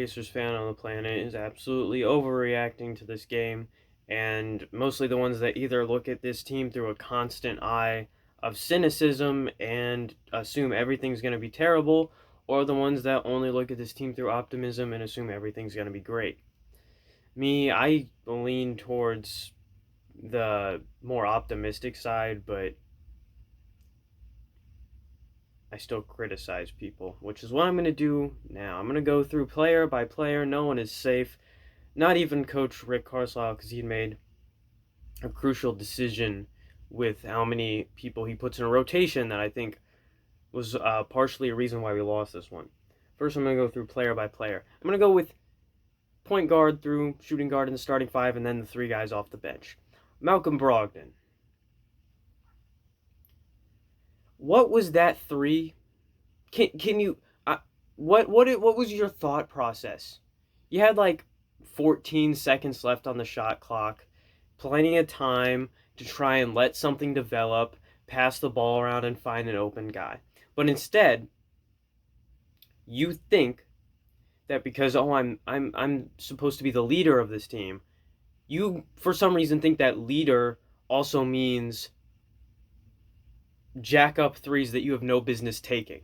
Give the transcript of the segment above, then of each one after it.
Pacers fan on the planet is absolutely overreacting to this game, and mostly the ones that either look at this team through a constant eye of cynicism and assume everything's going to be terrible, or the ones that only look at this team through optimism and assume everything's going to be great. Me, I lean towards the more optimistic side, but I still criticize people, which is what I'm going to do now. I'm going to go through player by player. No one is safe. Not even Coach Rick Carlisle, because he made a crucial decision with how many people he puts in a rotation that I think was partially a reason why we lost this one. First, I'm going to go through player by player. I'm going to go with point guard through shooting guard in the starting five, and then the three guys off the bench. Malcolm Brogdon. What was that three? Can you what was your thought process? You had like 14 seconds left on the shot clock, plenty of time to try and let something develop, pass the ball around and find an open guy. But instead, you think that because I'm supposed to be the leader of this team, you for some reason think that leader also means jack up threes that you have no business taking.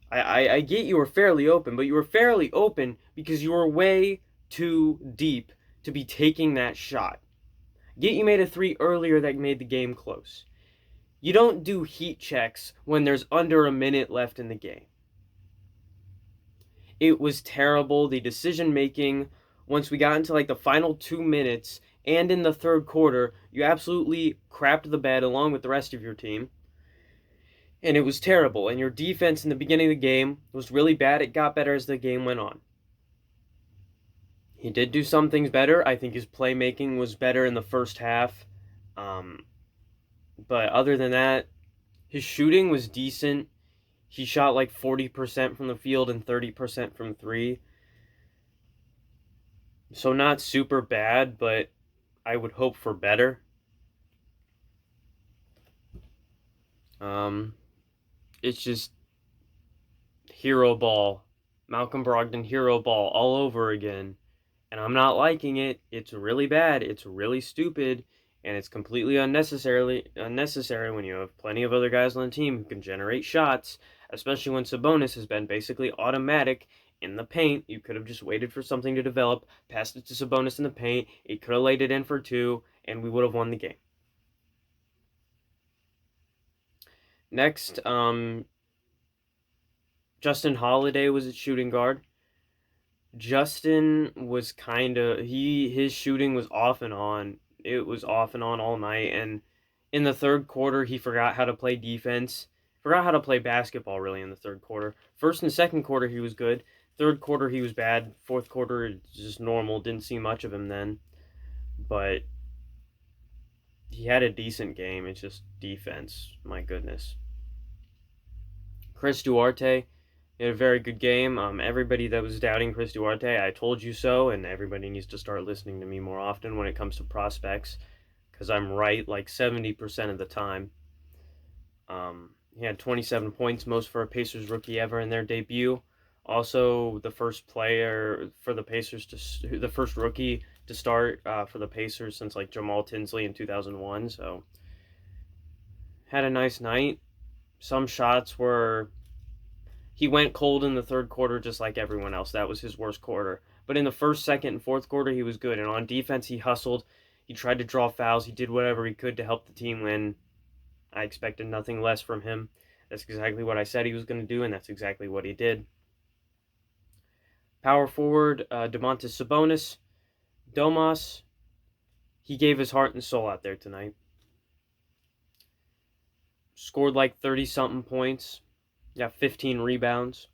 I get you were fairly open, but you were fairly open because you were way too deep to be taking that shot. Yet you made a three earlier that made the game close. You don't do heat checks when there's under a minute left in the game. It was terrible. The decision making, once we got into like the final 2 minutes and in the third quarter, you absolutely crapped the bed along with the rest of your team. And it was terrible. And your defense in the beginning of the game was really bad. It got better as the game went on. He did do some things better. I think his playmaking was better in the first half. But other than that, his shooting was decent. He shot like 40% from the field and 30% from three. So not super bad, but I would hope for better. It's just hero ball. Malcolm Brogdon hero ball all over again. And I'm not liking it. It's really bad. It's really stupid. And it's completely unnecessary when you have plenty of other guys on the team who can generate shots, especially when Sabonis has been basically automatic in the paint. You could have just waited for something to develop, passed it to Sabonis in the paint, he could have laid it in for two, and we would have won the game. Next, Justin Holiday was at shooting guard. Justin was his shooting was off and on. It was off and on all night, and in the third quarter, he forgot how to play defense. Forgot how to play basketball, really, in the third quarter. First and second quarter, he was good. Third quarter, he was bad. Fourth quarter, just normal. Didn't see much of him then. But he had a decent game. It's just defense. My goodness. Chris Duarte had a very good game. Everybody that was doubting Chris Duarte, I told you so, and everybody needs to start listening to me more often when it comes to prospects, because I'm right like 70% of the time. He had 27 points, most for a Pacers rookie ever in their debut. Also, the first player for the Pacers the first rookie to start for the Pacers since like Jamal Tinsley in 2001. So, had a nice night. Some shots were. He went cold in the third quarter just like everyone else. That was his worst quarter. But in the first, second, and fourth quarter, he was good. And on defense, he hustled. He tried to draw fouls. He did whatever he could to help the team win. I expected nothing less from him. That's exactly what I said he was going to do, and that's exactly what he did. Power forward, Domantas Sabonis. Domas, he gave his heart and soul out there tonight. Scored like 30-something points. Got 15 rebounds.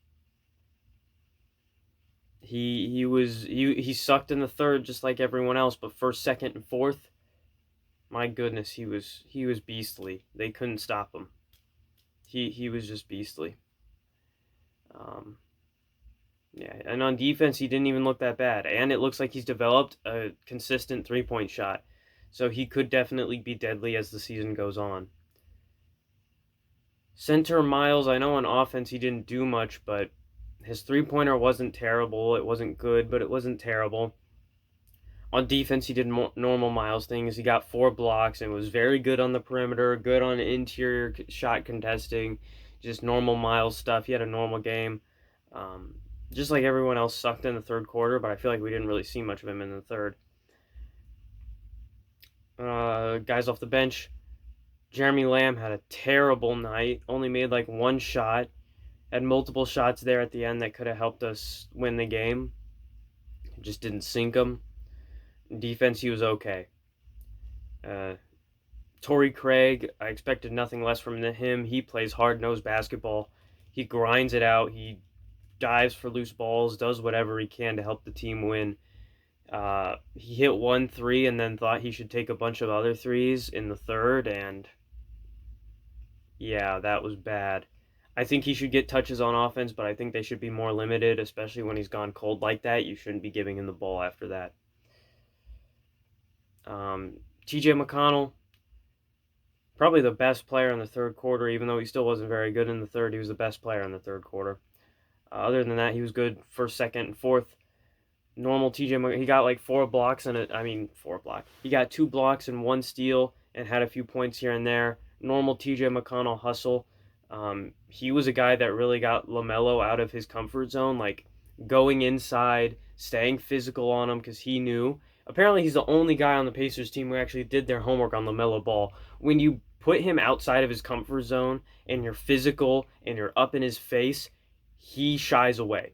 He sucked in the third just like everyone else, but first, second, and fourth, my goodness, he was beastly. They couldn't stop him. He was just beastly. Yeah, and on defense, he didn't even look that bad. And it looks like he's developed a consistent three-point shot. So he could definitely be deadly as the season goes on. Center Miles, I know on offense he didn't do much, but His three-pointer wasn't terrible. It wasn't good, but it wasn't terrible. On defense, he did normal Miles things. He got 4 blocks and was very good on the perimeter, good on interior shot contesting, just normal Miles stuff. He had a normal game. Um, just like everyone else sucked in the third quarter, but I feel like we didn't really see much of him in the third. Guys off the bench, Jeremy Lamb had a terrible night, only made like 1 shot, had multiple shots there at the end that could have helped us win the game. Just didn't sink them. Defense, he was okay. Uh, Torrey Craig, I expected nothing less from him. He plays hard-nosed basketball. He grinds it out. He dives for loose balls, does whatever he can to help the team win. He hit 1 3 and then thought he should take a bunch of other threes in the third, and yeah, that was bad. I think he should get touches on offense, but I think they should be more limited, especially when he's gone cold like that. You shouldn't be giving him the ball after that. TJ McConnell, probably the best player in the third quarter, even though he still wasn't very good in the third. He was the best player in the third quarter. Other than that, he was good first, second, and fourth. Normal TJ, he got like 4 blocks and 4 blocks. He got 2 blocks and 1 steal and had a few points here and there. Normal TJ McConnell hustle. He was a guy that really got LaMelo out of his comfort zone, like going inside, staying physical on him because he knew. Apparently, he's the only guy on the Pacers team who actually did their homework on LaMelo Ball. When you put him outside of his comfort zone and you're physical and you're up in his face, he shies away.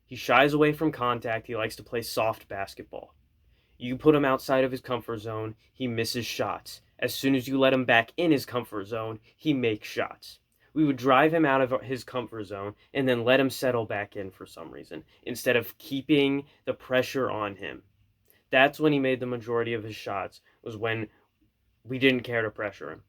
He shies away from contact. He likes to play soft basketball. You put him outside of his comfort zone, he misses shots. As soon as you let him back in his comfort zone, he makes shots. We would drive him out of his comfort zone and then let him settle back in for some reason, instead of keeping the pressure on him. That's when he made the majority of his shots, was when we didn't care to pressure him.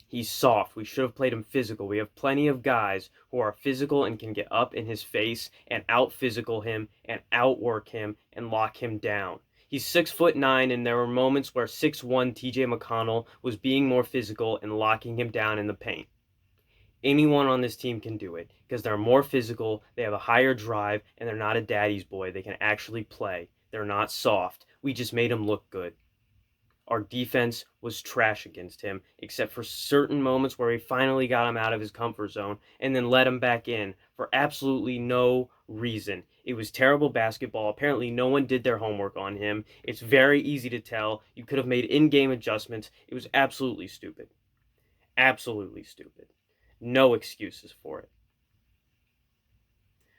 He's soft. We should have played him physical. We have plenty of guys who are physical and can get up in his face and out-physical him and outwork him and lock him down. He's 6'9", and there were moments where 6'1" TJ McConnell was being more physical and locking him down in the paint. Anyone on this team can do it because they're more physical, they have a higher drive, and they're not a daddy's boy. They can actually play. They're not soft. We just made him look good. Our defense was trash against him, except for certain moments where we finally got him out of his comfort zone and then let him back in for absolutely no reason. It was terrible basketball. Apparently, no one did their homework on him. It's very easy to tell. You could have made in-game adjustments. It was absolutely stupid. Absolutely stupid. No excuses for it.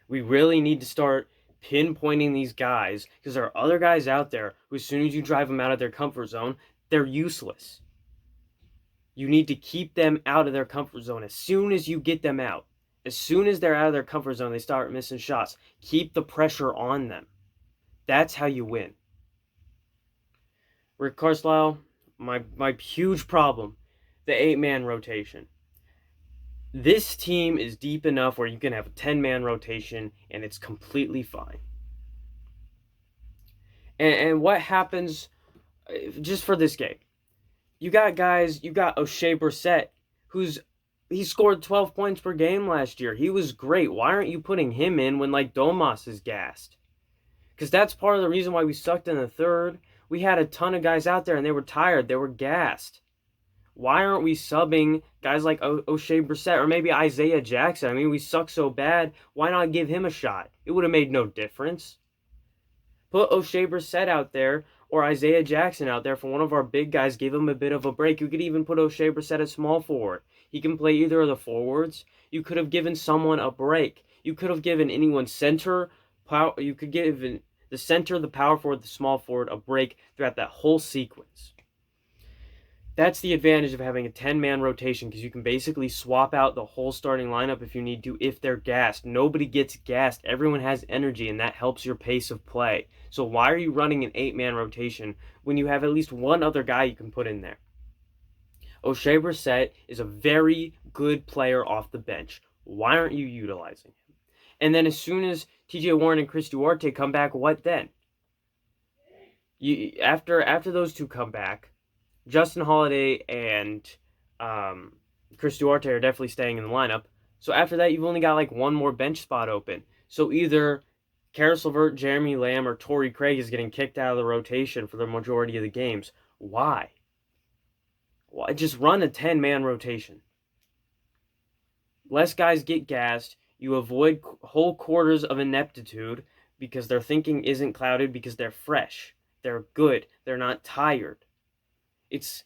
We really need to start pinpointing these guys because there are other guys out there who, as soon as you drive them out of their comfort zone, they're useless. You need to keep them out of their comfort zone as soon as you get them out. As soon as they're out of their comfort zone, they start missing shots. Keep the pressure on them. That's how you win. Rick Carlisle, my huge problem, the 8-man rotation. This team is deep enough where you can have a 10-man rotation and it's completely fine. And what happens just for this game? You got O'Shea Brissett, he scored 12 points per game last year. He was great. Why aren't you putting him in when like Domas is gassed? Because that's part of the reason why we sucked in the third. We had a ton of guys out there and they were tired. They were gassed. Why aren't we subbing guys like O'Shea Brissett or maybe Isaiah Jackson? I mean, we suck so bad. Why not give him a shot? It would have made no difference. Put O'Shea Brissett out there or Isaiah Jackson out there for one of our big guys. Give him a bit of a break. You could even put O'Shea Brissett at small forward. He can play either of the forwards. You could have given someone a break. You could have given anyone center. You could give the center, the power forward, the small forward a break throughout that whole sequence. That's the advantage of having a 10-man rotation because you can basically swap out the whole starting lineup if you need to, if they're gassed. Nobody gets gassed. Everyone has energy, and that helps your pace of play. So why are you running an 8-man rotation when you have at least one other guy you can put in there? O'Shea Brissett is a very good player off the bench. Why aren't you utilizing him? And then as soon as TJ Warren and Chris Duarte come back, what then? After those two come back, Justin Holiday and Chris Duarte are definitely staying in the lineup. So after that, you've only got like one more bench spot open. So either Karis LeVert, Jeremy Lamb, or Torrey Craig is getting kicked out of the rotation for the majority of the games. Why? Why just run a 10-man rotation? Less guys get gassed. You avoid whole quarters of ineptitude because their thinking isn't clouded because they're fresh. They're good. They're not tired. It's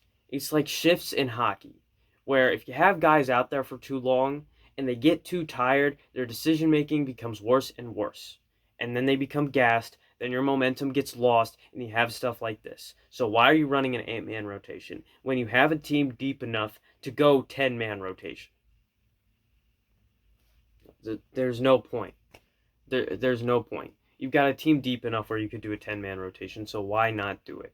like shifts in hockey, where if you have guys out there for too long and they get too tired, their decision making becomes worse and worse. And then they become gassed, then your momentum gets lost, and you have stuff like this. So why are you running an 8-man rotation when you have a team deep enough to go 10-man rotation? There's no point. There's no point. You've got a team deep enough where you could do a 10-man rotation, so why not do it?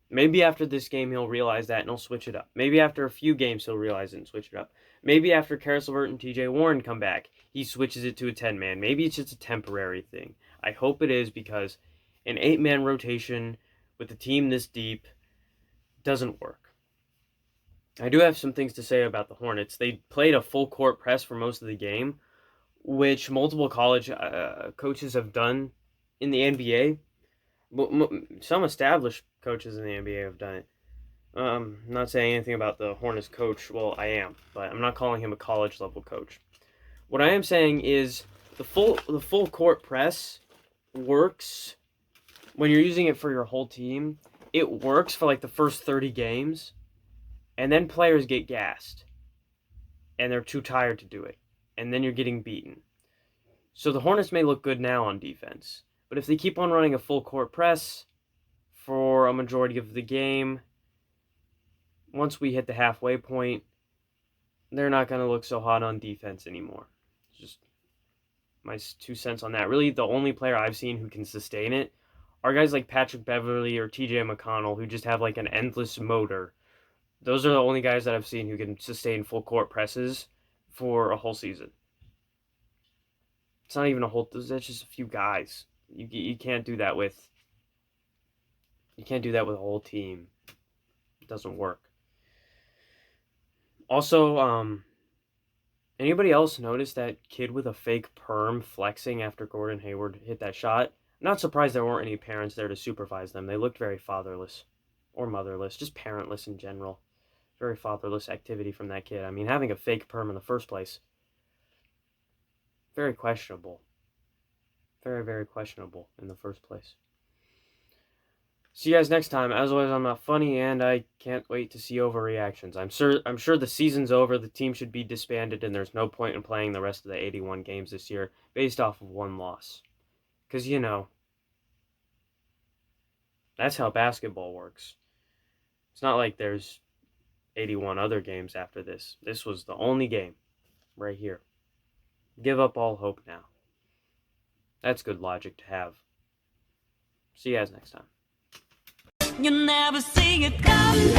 Maybe after this game he'll realize that and he'll switch it up. Maybe after a few games he'll realize it and switch it up. Maybe after Karis LeVert and TJ Warren come back, he switches it to a 10-man. Maybe it's just a temporary thing. I hope it is, because an 8-man rotation with a team this deep doesn't work. I do have some things to say about the Hornets. They played a full court press for most of the game, which multiple college coaches have done in the NBA. Some established coaches in the NBA have done it. I'm not saying anything about the Hornets coach. Well, I am, but I'm not calling him a college level coach. What I am saying is the full court press works when you're using it for your whole team. It works for like the first 30 games, and then players get gassed, and they're too tired to do it, and then you're getting beaten. So the Hornets may look good now on defense, but if they keep on running a full court press for a majority of the game, once we hit the halfway point, they're not going to look so hot on defense anymore. Just my 2 cents on that. Really, the only player I've seen who can sustain it are guys like Patrick Beverley or TJ Mcconnell, who just have like an endless motor. Those are the only guys that I've seen who can sustain full court presses for a whole season. It's not even a whole, that's just a few guys. You can't do that with, you can't do that with a whole team. It doesn't work. Also, anybody else notice that kid with a fake perm flexing after Gordon Hayward hit that shot? I'm not surprised there weren't any parents there to supervise them. They looked very fatherless, or motherless, just parentless in general. Very fatherless activity from that kid. I mean, having a fake perm in the first place, very questionable. Very, very questionable in the first place. See you guys next time. As always, I'm not funny, and I can't wait to see overreactions. I'm sure the season's over. The team should be disbanded, and there's no point in playing the rest of the 81 games this year based off of one loss. Because, you know, that's how basketball works. It's not like there's 81 other games after this. This was the only game right here. Give up all hope now. That's good logic to have. See you guys next time. You never see it coming.